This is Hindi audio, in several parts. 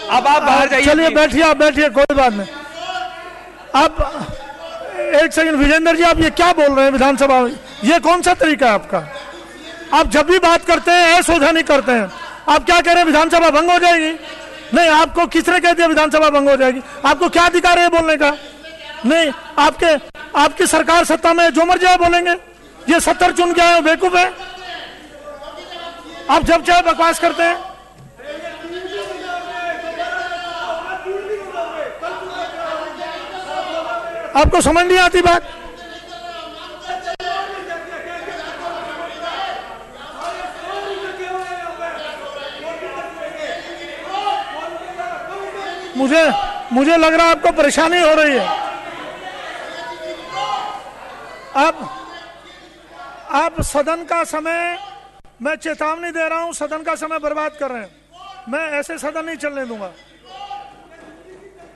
अब आप बाहर जाइए। चलिए बैठिए, आप बैठिए, कोई बात नहीं। आप एक सेकंड, विजेंद्र जी, आप ये क्या बोल रहे हैं विधानसभा में? ये कौन सा तरीका है आपका? आप जब भी बात करते हैं ऐसा सोझा नहीं करते हैं। आप क्या कह रहे हैं, विधानसभा भंग हो जाएगी? नहीं, आपको किसने कह दिया विधानसभा भंग हो जाएगी? आपको क्या अधिकार है बोलने का? नहीं, आपकी सरकार सत्ता में, जो मर्जी आप बोलेंगे। ये 70 चुन के आए, बेवकूफ है। आप जब चाहे बकवास करते हैं। आपको समझ नहीं आती बात? मुझे लग रहा है आपको परेशानी हो रही है। आप सदन का समय, मैं चेतावनी दे रहा हूं, सदन का समय बर्बाद कर रहे हैं। मैं ऐसे सदन नहीं चलने दूंगा।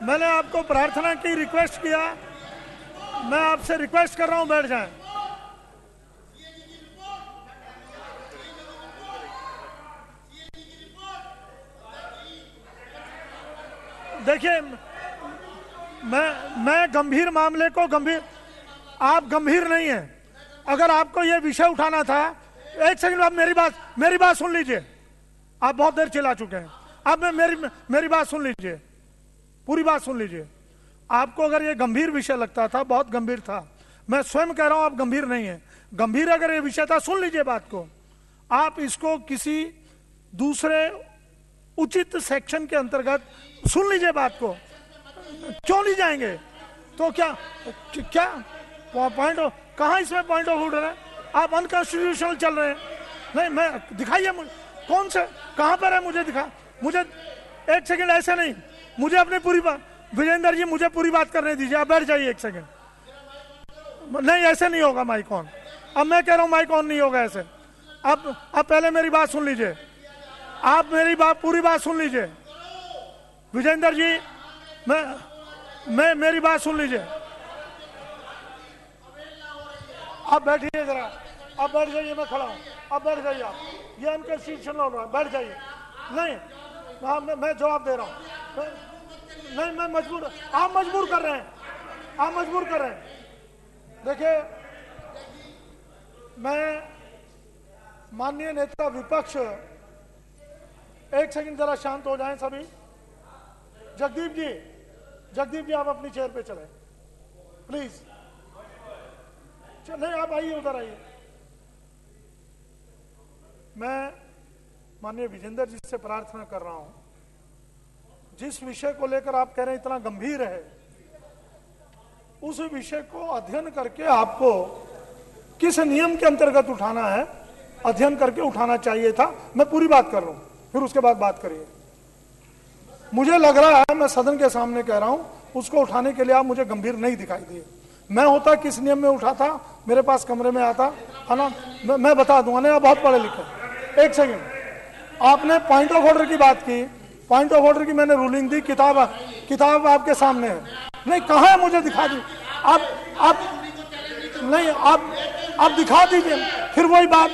मैंने आपको प्रार्थना की, रिक्वेस्ट किया, मैं आपसे रिक्वेस्ट कर रहा हूं, बैठ जाएं। देखिए, मैं गंभीर मामले को आप गंभीर नहीं है। अगर आपको यह विषय उठाना था, एक सेकंड, आप मेरी बात सुन लीजिए। आप बहुत देर चिल्ला चुके हैं। आप मेरी बात सुन लीजिए, पूरी बात सुन लीजिए। आपको अगर ये गंभीर विषय लगता था, बहुत गंभीर था, मैं स्वयं कह रहा हूं आप गंभीर नहीं है। गंभीर अगर ये विषय था, सुन लीजिए बात को। आप इसको किसी दूसरे उचित सेक्शन के अंतर्गत सुन लीजिए बात को। क्यों नहीं जाएंगे? तो क्या पॉइंट, कहां इसमें पॉइंट ऑफ ऑर्डर है? आप अनकॉन्स्टिट्यूशनल चल रहे हैं। नहीं, मैं दिखाइए मुझे, कौन से, कहां पर है, मुझे एक सेकंड, ऐसे नहीं, मुझे अपनी पूरी बात, विजेंद्र जी मुझे पूरी बात करने दीजिए। आप बैठ जाइए एक सेकंड। नहीं, ऐसे नहीं होगा माइक ऑन। अब मैं कह रहा हूं माइक ऑन नहीं होगा ऐसे। अब पहले मेरी बात सुन लीजिए। आप मेरी पूरी बात सुन लीजिए। विजेंद्र जी, मैं मेरी बात सुन लीजिए। आप बैठिए जरा, आप बैठ जाइए, मैं खड़ा हूं। आप बैठ जाइए। आप ये अनकॉन्स्टिट्यूशनल हो रहा है, बैठ जाइए। नहीं, मैं जवाब दे रहा हूं। नहीं, मैं मजबूर, आप मजबूर कर रहे हैं। देखिए, मैं माननीय नेता विपक्ष, एक सेकंड जरा शांत हो जाएं सभी। जगदीप जी आप अपनी चेयर पे चले प्लीज। नहीं, आप आइए, उधर आइए। मैं माननीय विजेंद्र जी से प्रार्थना कर रहा हूं, जिस विषय को लेकर आप कह रहे हैं इतना गंभीर है, उस विषय को अध्ययन करके आपको किस नियम के अंतर्गत उठाना है, अध्ययन करके उठाना चाहिए था। मैं पूरी बात कर रहा हूं, फिर उसके बाद बात करिए। मुझे लग रहा है, मैं सदन के सामने कह रहा हूं, उसको उठाने के लिए आप मुझे गंभीर नहीं दिखाई दिए। मैं होता किस नियम में उठाता, मेरे पास कमरे में आता है ना, मैं बता दूंगा। नहीं, आप बहुत पढ़े लिखे। एक सेकंड, आपने पॉइंट ऑफ ऑर्डर की बात की, पॉइंट ऑफ ऑर्डर की मैंने रूलिंग दी, किताब आपके सामने है। नहीं, कहां है, मुझे दिखा दी। आप दिखा दीजिए। फिर वही बात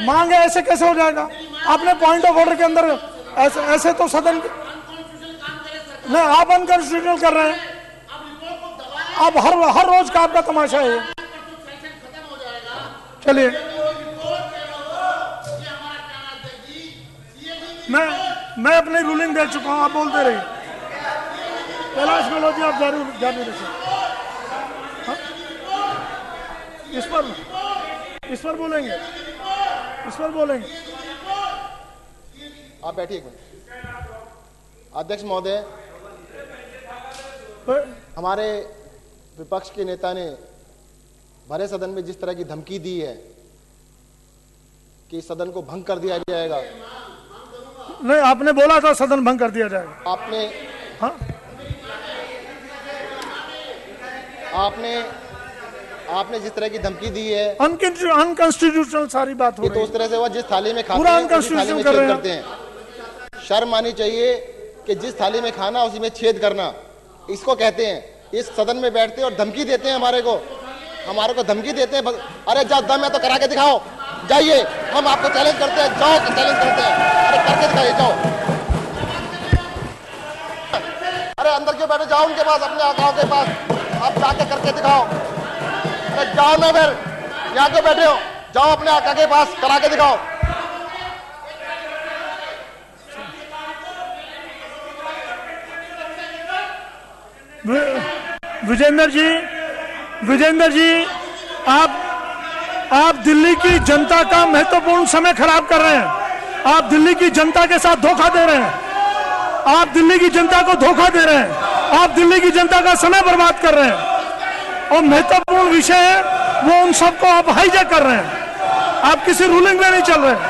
मांगे, ऐसे कैसे हो जाएगा? आपने पॉइंट ऑफ ऑर्डर के अंदर ऐसे तो सदन नहीं, आप अनकॉन्स्टिट्यूशनल कर रहे हैं। अब हर रोज का आपका तमाशा है। चलिए, मैं अपनी रूलिंग दे चुका हूं, आप बोलते रहिए। कैलाश गहलोत जी, आप जारी रखिए। इस पर बोलेंगे, आप बैठिए। अध्यक्ष महोदय, हमारे विपक्ष के नेता ने भरे सदन में जिस तरह की धमकी दी है कि सदन को भंग कर दिया जाएगा। नहीं, आपने बोला था सदन भंग कर दिया जाएगा। आपने जिस तरह की धमकी दी है, अनकॉन्स्टिट्यूशनल सारी बात हो रही है। तो उस तरह से वह जिस थाली में खाते पूरा हैं, अनकॉन्स्टिट्यूशनल करते हैं। शर्म आनी चाहिए कि जिस थाली में खाना उसी में छेद करना, इसको कहते हैं। इस सदन में बैठते हैं और धमकी देते हैं हमारे को धमकी देते हैं। अरे जाओ, दम है तो करा के दिखाओ, जाइए, हम आपको चैलेंज करते हैं, जाओ चैलेंज करते हैं। अरे करके दिखाइए, जाओ। अरे अंदर क्यों बैठे, जाओ उनके पास, अपने आकाओं के पास, आप जाके करके दिखाओ। अरे जाओ ना, फिर यहाँ क्यों बैठे हो, जाओ अपने आका के पास करा के दिखाओ। विजेंद्र जी, आप दिल्ली की जनता का महत्वपूर्ण समय खराब कर रहे हैं। आप दिल्ली की जनता के साथ धोखा दे रहे हैं। आप दिल्ली की जनता को धोखा दे रहे हैं। आप दिल्ली की जनता का समय बर्बाद कर रहे हैं और महत्वपूर्ण विषय है वो, उन सबको आप हाईजैक कर रहे हैं। आप किसी रूलिंग में नहीं चल रहे हैं।